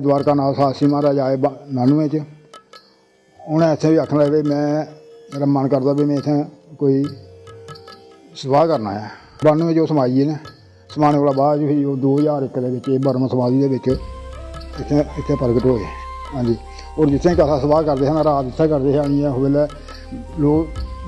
द्वारका नाथ शास्त्री महाराज आए 99 च। उन्हें इत्थे भी आखन लगे मैं मेरा मन करता भी मैं इत्थे कोई सवाह करना है। 92 जो समाई ने समाने को बाद फिर 2001 के बर्म समाधि के इत्थे प्रगट होए। हाँ जी, और जिथे कथा सवाह करते हैं रात इत्थे करते हैं आनी उस वेले लोग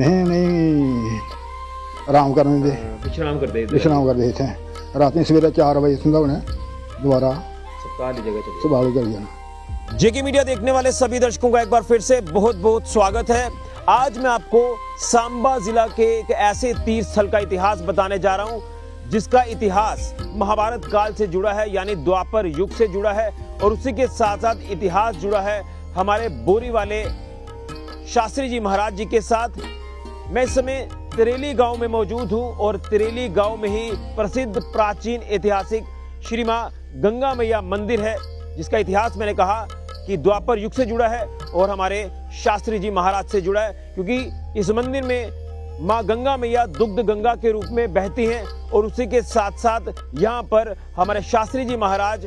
नहीं आराम करने दे विश्राम करते इत्थे रात सवेरे 4 बजे संध्याने दोबारा सवाल चल जाना। जेके मीडिया देखने वाले सभी दर्शकों का एक बार फिर से बहुत बहुत स्वागत है। आज मैं आपको सांबा जिला के एक ऐसे तीर्थ स्थल का इतिहास बताने जा रहा हूं जिसका इतिहास महाभारत काल से जुड़ा है, यानी द्वापर युग से जुड़ा है, और उसी के साथ साथ इतिहास जुड़ा है हमारे बोरी वाले शास्त्री जी महाराज जी के साथ। मैं इस समय तिरेली गांव में मौजूद हूं और तिरेली गांव में ही प्रसिद्ध प्राचीन ऐतिहासिक श्री मां गंगा मैया मंदिर है, जिसका इतिहास मैंने कहा कि द्वापर युग से जुड़ा है और हमारे शास्त्री जी महाराज से जुड़ा है, क्योंकि इस मंदिर में मां गंगा मैया दुग्ध गंगा के रूप में बहती हैं और उसी के साथ साथ यहाँ पर हमारे शास्त्री जी महाराज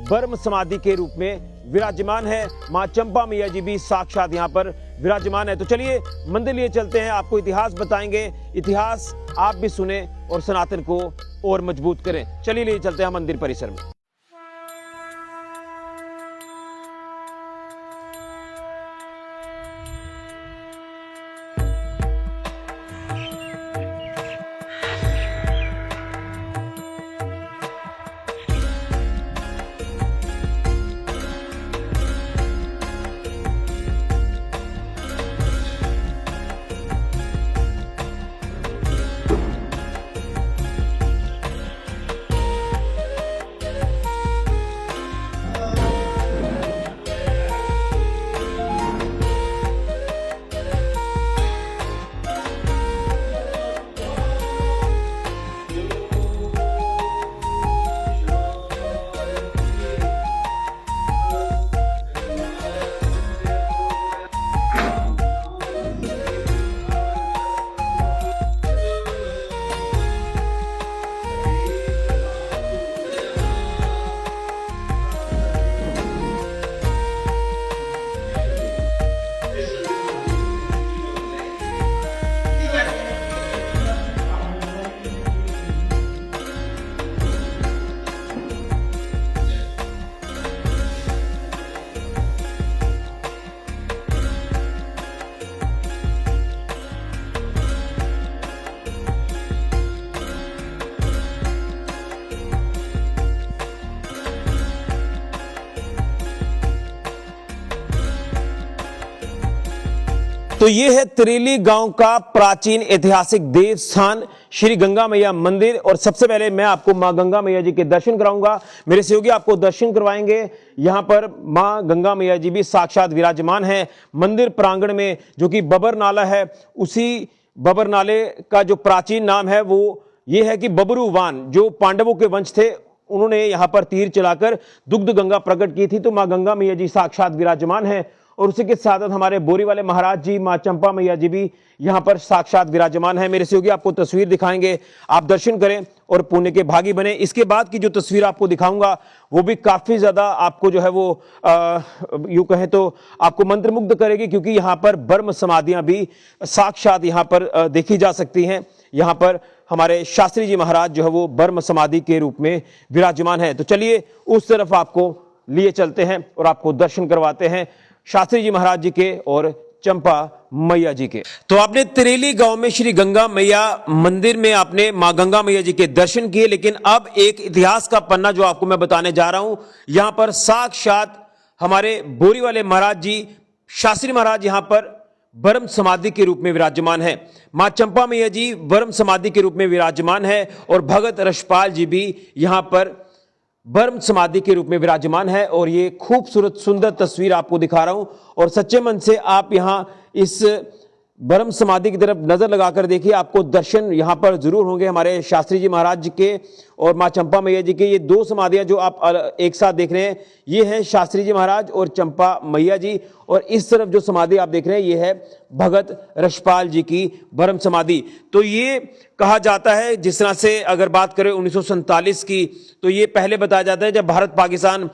बर्म समाधि के रूप में विराजमान है। मां चंपा मैया जी भी साक्षात यहाँ पर विराजमान है। तो चलिए मंदिर लिए चलते हैं, आपको इतिहास बताएंगे, इतिहास आप भी सुने और सनातन को और मजबूत करें। चलिए लिए चलते हैं मंदिर परिसर में। तो ये है तिरेली गांव का प्राचीन ऐतिहासिक देव स्थान श्री गंगा मैया मंदिर। और सबसे पहले मैं आपको मां गंगा मैया जी के दर्शन कराऊंगा, मेरे सहयोगी आपको दर्शन करवाएंगे। यहां पर मां गंगा मैया जी भी साक्षात विराजमान है मंदिर प्रांगण में, जो कि बबर नाला है। उसी बबर नाले का जो प्राचीन नाम है वो ये है कि बबरूवान, जो पांडवों के वंश थे, उन्होंने यहां पर तीर चलाकर दुग्ध गंगा प्रकट की थी। तो मां गंगा मैया जी साक्षात विराजमान है और उसी के साथ हमारे बोरी वाले महाराज जी, मां चंपा मैया जी भी यहां पर साक्षात विराजमान है। मेरे सहयोगी आपको तस्वीर दिखाएंगे, आप दर्शन करें और पुण्य के भागी बने। इसके बाद की जो तस्वीर आपको दिखाऊंगा वो भी काफी ज्यादा आपको जो है वो यूं कहें तो आपको मंत्रमुग्ध करेगी, क्योंकि यहां पर बर्म समाधियां भी साक्षात यहां पर देखी जा सकती हैं। यहां पर हमारे शास्त्री जी महाराज जो है वो बर्म समाधि के रूप में विराजमान है। तो चलिए उस तरफ आपको लिए चलते हैं और आपको दर्शन करवाते हैं शास्त्री जी महाराज जी के और चंपा मैया जी के। तो आपने तिरेली गांव में श्री गंगा मैया मंदिर में आपने मां गंगा मैया जी के दर्शन किए, लेकिन अब एक इतिहास का पन्ना जो आपको मैं बताने जा रहा हूं। यहां पर साक्षात हमारे बोरी वाले महाराज जी, शास्त्री महाराज यहां पर बर्म समाधि के रूप में विराजमान है। मां चंपा मैया जी बर्म समाधि के रूप में विराजमान है और भगत रशपाल जी भी यहां पर बर्म समाधि के रूप में विराजमान है। और ये खूबसूरत सुंदर तस्वीर आपको दिखा रहा हूं और सच्चे मन से आप यहां इस बर्म समाधि की तरफ नजर लगाकर देखिए, आपको दर्शन यहां पर जरूर होंगे हमारे शास्त्री जी महाराज जी के और माँ चंपा मैया जी की। ये दो समाधियां जो आप एक साथ देख रहे हैं, ये है शास्त्री जी महाराज और चंपा मैया जी। और इस तरफ जो समाधि आप देख रहे हैं, ये है भगत रक्षपाल जी की ब्रह्म समाधि। तो ये कहा जाता है, जिस तरह से अगर बात करें 1947 की, तो ये पहले बताया जाता है जब भारत पाकिस्तान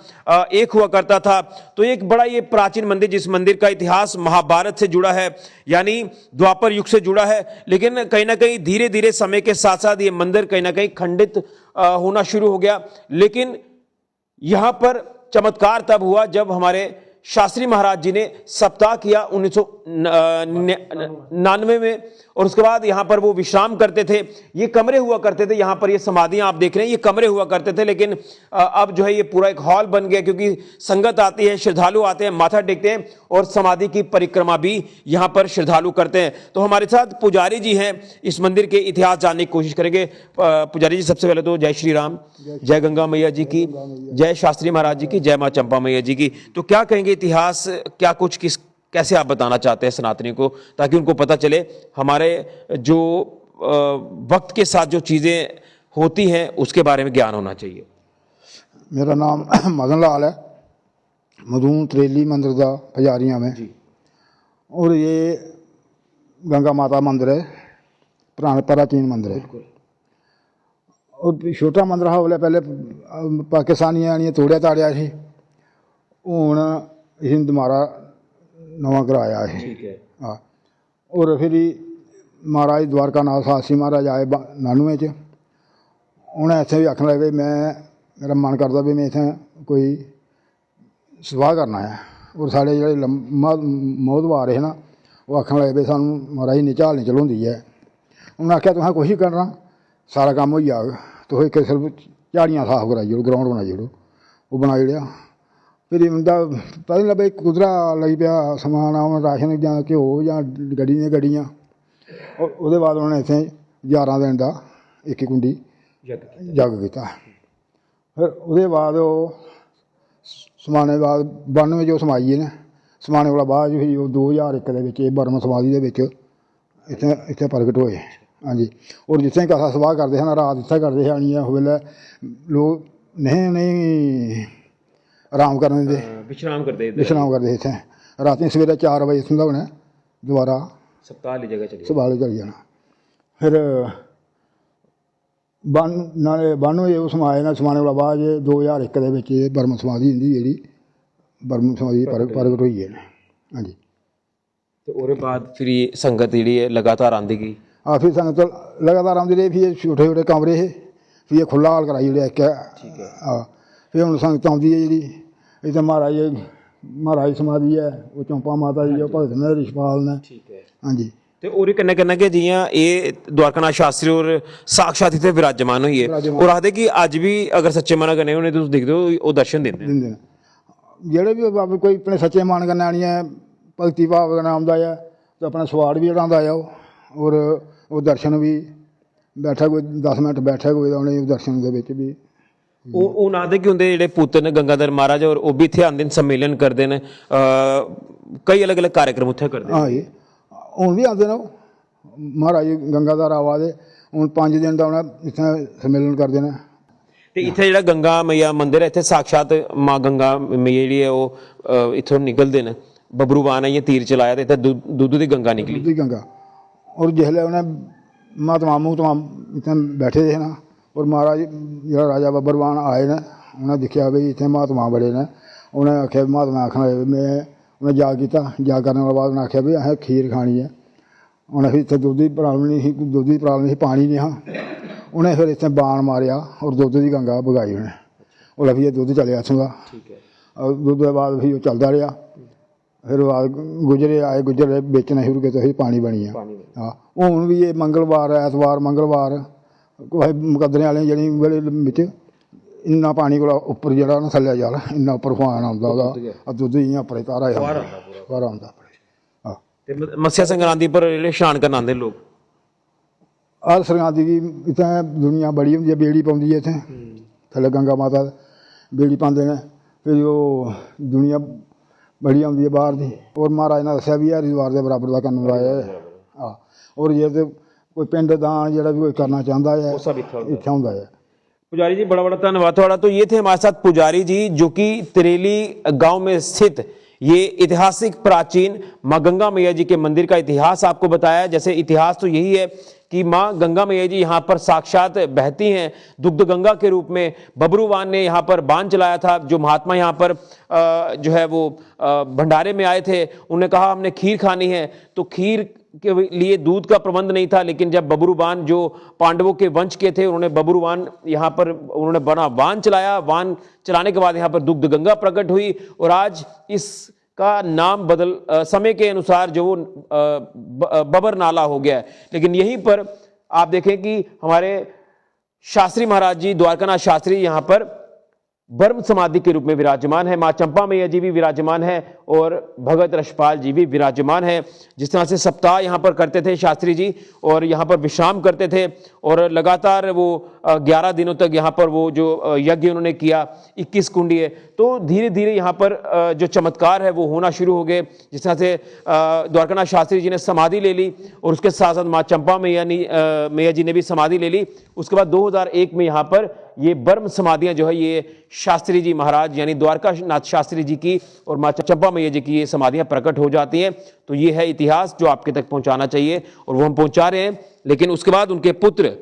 एक हुआ करता था। तो एक बड़ा ये प्राचीन मंदिर, जिस मंदिर का इतिहास महाभारत से जुड़ा है, यानी द्वापर युग से जुड़ा है। लेकिन कहीं ना कहीं धीरे धीरे समय के साथ साथ ये मंदिर कहीं ना कहीं खंडित होना शुरू हो गया। लेकिन यहां पर चमत्कार तब हुआ जब हमारे शास्त्री महाराज जी ने सप्ताह किया 1999 में, और उसके बाद यहां पर वो विश्राम करते थे। ये कमरे हुआ करते थे, यहां पर ये समाधियां आप देख रहे हैं, ये कमरे हुआ करते थे। लेकिन अब जो है ये पूरा एक हॉल बन गया, क्योंकि संगत आती है, श्रद्धालु आते हैं, माथा टेकते हैं और समाधि की परिक्रमा भी यहां पर श्रद्धालु करते हैं। तो हमारे साथ पुजारी जी हैं, इस मंदिर के इतिहास जानने की कोशिश करेंगे। पुजारी जी, सबसे पहले तो जय श्री राम, जय गंगा मैया जी की, जय शास्त्री महाराज जी की, जय माँ चंपा मैया जी की। तो क्या कहेंगे इतिहास, क्या कुछ कैसे आप बताना चाहते हैं सनातनी को, ताकि उनको पता चले हमारे जो वक्त के साथ जो चीजें होती हैं उसके बारे में ज्ञान होना चाहिए। मेरा नाम मदन लाल है, मधून त्रेली मंदिर का पुजारी हाँ मैं जी। और ये गंगा माता मंदिर है, पुराना प्राचीन मंदिर है। और छोटा मंदिर हा बोले पहले पाकिस्तानियां ने तोड़िया ताड़िया सी, हूँ इसी दोबारा नवा कराया है। हाँ, और फिर महाराज द्वारका नाथ शास्त्री महाराज आए 99 च, उन्हें इतने भी आखन लगे मैं मेरा मन करता भी मैं इतने कोई सवाह करना है। और साढ़े जो मोहतबार है ना, वो आखन लगे भी सानू महाराज ने झाल नहीं चलोंदी है। उन्हें आख्या तुसें कुछ ही करना, सारा काम हो जाग, तुम एक सिर्फ झाड़ियाँ साफ कराई ओड़ो, ग्राउंड बनाई ओड़ो। वो बनाई ओड़िया। फिर उनका पता नहीं लगा कुदरा लगी पिया समान आना, राशन या घ्यो या गड्डियां। और उसके बाद उन्होंने इतने 11 दिन का एक कुंडी जग किया। फिर उसके बाद समाने बाद 92 जो समाई ने, समाने वाला बाद फिर 2001 के बर्म समाधि के इतने प्रगट होए। हाँ जी। और जितने कथा सवाह करते हैं ना, रात इतने करते हैं आनी वेले लोग नहीं आराम करने दे, विश्राम करते इतने रात सवेरे 4 बजे इतों उन्हें दोबारा सप्ताह ली जगह चली जाना। फिर 92 वो समाए ना, समाने वाला बाद 2001 के बर्म समाधि इंदी जी बर्म समाधि प्रगट हुई है। हाँ जी। तो उसके बाद फिर ये संगत जी लगातार आती गई। हाँ, फिर संगत लगातार आती रही। फिर छोटे छोटे कमरे है, फिर ये खुला हाल कराई एक। हाँ, फिर हम संगत आती है जी, इतने महाराज समाधि है, वो चंपा माता जी, भगत ने रिशपाल ने। हाँ जी। तो और कन्नै कन्नै कि जियां ये द्वारकानाथ शास्त्री और साक्षात इत्थे विराजमान होई है, और आखदे कि अज भी अगर सच्चे मन कन्नै उन्हें तुस दिखदे हो वो दर्शन दिंदे न। जेह्ड़े भी बाबे कोई अपने सच्चे मन कन्नै आनियै भगती भाव कन्नै आंदा है तो अपना स्वाड़ भी चढ़ांदा है। और वो दर्शन भी बैठा कोई 10 मिनट बैठा कोई उन्हें दर्शन दे विच भी ਉਹ ਆਖਦੇ ਕਿ ਉਹਦੇ ਜਿਹੜੇ ਪੁੱਤਰ ਨੇ ਗੰਗਾਧਰ ਮਹਾਰਾਜ, ਔਰ ਉਹ ਵੀ ਇੱਥੇ ਆਉਂਦੇ ਨੇ, ਸੰਮੇਲਨ ਕਰਦੇ ਨੇ, ਕਈ ਅਲੱਗ-ਅਲੱਗ कार्यक्रम ਉੱਥੇ ਕਰਦੇ हाँ जी। ਹੁਣ भी आते हैं महाराज गंगाधर आवा दे, ਹੁਣ 5 दिन का उन्हें इतने सम्मेलन करते हैं। ਤੇ ਇੱਥੇ ਜਿਹੜਾ ਗੰਗਾ ਮਈਆ ਮੰਦਿਰ ਹੈ, ਇੱਥੇ ਸਾਖਸ਼ਾਤ ਮਾਂ ਗੰਗਾ ਮਈਆ ਜਿਹੜੀ ਹੈ ਉਹ ਇੱਥੋਂ ਨਿਕਲਦੇ ਨੇ। बबरूवान है ये तीर चलाया तो इतने दूध की गंगा निकली, दूध की गंगा। और जिसले उन्हें महात्मा मुहतमा इतने बैठे थे ना, और महाराज जो राजा बबरूवान आए ने, उन्हें देखा भी इतने महात्मा बड़े ने। उन्हें आख्या महात्मा आखना मैं, उन्हें जाग किया, जाग करने के बाद उन्हें आख्या भी असें खीर खानी है। उन्हें फिर इतने दुध की प्रॉब्लम नहीं, दुध की प्रॉब्लम नहीं, पानी नहीं हाँ। उन्हें फिर इतने बाण मारिया और दुध की गंगा बगाई उन्हें। और फिर दुध चलिया इतों का, और दुध के बाद फिर चलता रहा। फिर बाद गुजरे आए, गुजरे बेचना शुरू किया, फिर पानी बनी है। हाँ, हूँ भी ये मंगलवार ऐतवार मंगलवार मुकदरे वाले जी बिच इन्ना पानी को उपर जरा ना थले जल इन्ना उपर खुआन आता दुध इं उपर तारा बाहर आता। हाँ, मत्स्य संक्रांति पर स्नान करने आते लोग। हर संक्रांति की इतने दुनिया बड़ी होंगी है, बेड़ी पाँदी है इतने थले गंगा माता बेड़ी पाते हैं। फिर वो दुनिया बड़ी आती है बाहर की। और महाराज ने दसिया भी हरिद्वार के बराबर का करने वाला है। हाँ, और जे तो कोई पिंड दान जो भी कोई करना चाहता है इतना होंगे है। पुजारी जी बड़ा बड़ा धन्यवाद थोड़ा। तो ये थे हमारे साथ पुजारी जी जो कि तिरेली गांव में स्थित ये ऐतिहासिक प्राचीन मां गंगा मैया जी के मंदिर का इतिहास आपको बताया। जैसे इतिहास तो यही है कि मां गंगा मैया जी यहाँ पर साक्षात बहती हैं दुग्ध गंगा के रूप में। बबरूवान ने यहाँ पर बांध चलाया था। जो महात्मा यहाँ पर जो है वो भंडारे में आए थे, उन्होंने कहा हमने खीर खानी है, तो खीर के लिए दूध का प्रबंध नहीं था। लेकिन जब बबरूवान जो पांडवों के वंश के थे, उन्होंने बबरूवान यहाँ पर उन्होंने बना वान चलाया। वान चलाने के बाद यहाँ पर दुग्ध गंगा प्रकट हुई और आज इसका नाम बदल समय के अनुसार जो वो बबर नाला हो गया है। लेकिन यहीं पर आप देखें कि हमारे शास्त्री महाराज जी, द्वारकानाथ शास्त्री यहाँ पर ब्रह्म समाधि के रूप में विराजमान है। मां चंपा मैया जी भी विराजमान है और भगत रशपाल जी भी विराजमान है। जिस तरह से सप्ताह यहाँ पर करते थे शास्त्री जी और यहाँ पर विश्राम करते थे और लगातार वो 11 दिनों तक यहाँ पर वो जो यज्ञ उन्होंने किया 21 कुंडीय, तो धीरे धीरे यहाँ पर जो चमत्कार है वो होना शुरू हो गए। जिस तरह से द्वारकानाथ शास्त्री जी ने समाधि ले ली और उसके साथ साथ मां चंपा मैया जी ने भी समाधि ले ली। उसके बाद 2001 में यहाँ पर ये ब्रह्म समाधियां जो है ये शास्त्री जी महाराज यानी द्वारकानाथ शास्त्री जी की और मां चंपा मैया जी की ये समाधियां प्रकट हो जाती हैं। तो ये है इतिहास जो आपके तक पहुंचाना चाहिए और वो हम पहुंचा रहे हैं। लेकिन उसके बाद उनके पुत्र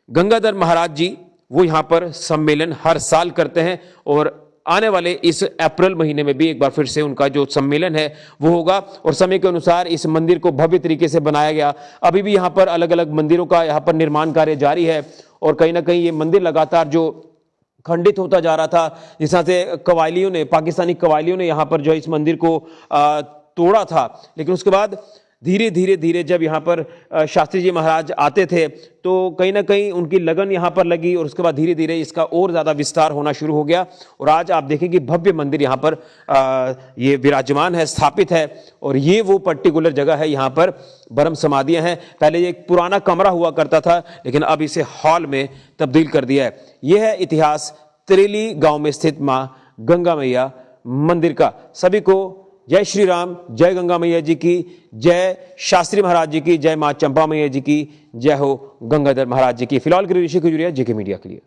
गंगाधर महाराज जी वो यहाँ पर सम्मेलन हर साल करते हैं और आने वाले इस अप्रैल महीने में भी एक बार फिर से उनका जो सम्मेलन है वो होगा। और समय के अनुसार इस मंदिर को भव्य तरीके से बनाया गया। अभी भी यहाँ पर अलग अलग मंदिरों का यहाँ पर निर्माण कार्य जारी है और कहीं ना कहीं ये मंदिर लगातार जो खंडित होता जा रहा था, जिस तरह से कबायलियों ने, पाकिस्तानी कबायलियों ने यहाँ पर जो इस मंदिर को तोड़ा था। लेकिन उसके बाद धीरे धीरे धीरे जब यहाँ पर शास्त्री जी महाराज आते थे तो कहीं ना कहीं उनकी लगन यहाँ पर लगी और उसके बाद धीरे धीरे इसका और ज़्यादा विस्तार होना शुरू हो गया। और आज आप देखें कि भव्य मंदिर यहाँ पर ये विराजमान है, स्थापित है। और ये वो पर्टिकुलर जगह है, यहाँ पर ब्रह्म समाधियाँ हैं। पहले ये एक पुराना कमरा हुआ करता था लेकिन अब इसे हॉल में तब्दील कर दिया है। यह है इतिहास तिरेली गाँव में स्थित माँ गंगा मैया मंदिर का। सभी को जय श्री राम, जय गंगा मैया जी की, जय शास्त्री महाराज जी की, जय मां चंपा मैया जी की, जय हो गंगाधर महाराज जी की। फिलहाल के लिए ऋषि खजुरिया, जेके मीडिया के लिए।